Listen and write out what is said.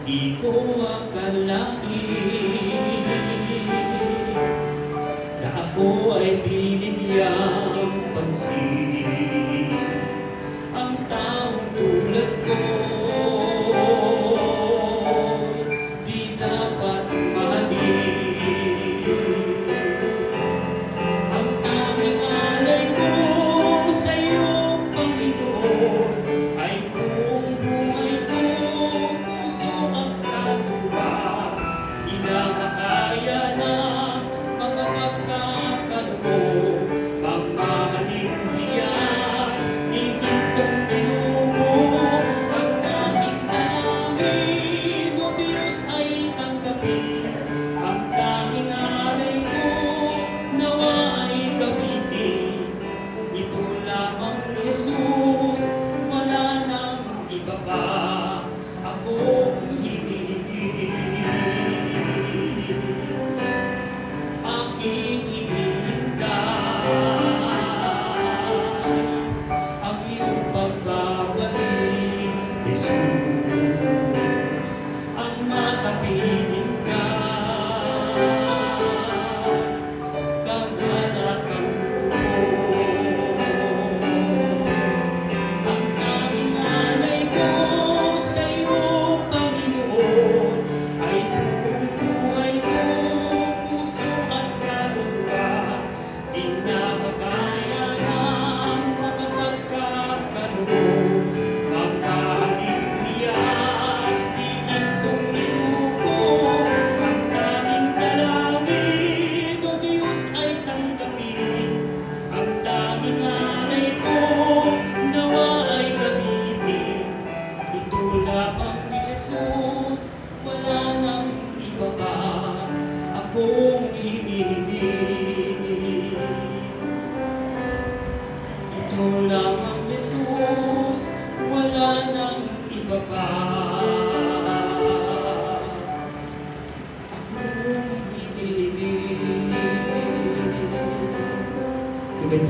Di ko akalain na ako ay binigyang pansin. Ang taong tulad ko di dapat mahalin. Ang tanging alay ko sa'yo, Panginoon, ay buong buhay ko, puso at kaluluwa. Di na makaya na makapagkakaroon, mamahaling hiyas, igintong binugo. Ang aking dalangin, O Diyos, ay tanggapin. Ang tanging alay ko, nawa ay gamitin. Ito lamang, Jesus, wala nang iba pa akong hinihiling. Aking hinihintay ang iyong pagbabalik, Jesus, ang makapiling ka. Kagalakan mo ang tanging alay ko sa'yo, Panginoon, ay buong buhay ko, puso at kaluluwa. Di na makaya ng makapagkakaroon, mamahaling hiyas, di gintong inuko. Ang tanging dalangin, O Diyos, ay tanggapin. Ang tanging alay ko, nawa ay gamitin. Ito lamang, Jesus, wala nang iba pa akong hinihiling. Ito lamang, Jesus, wala nang iba pa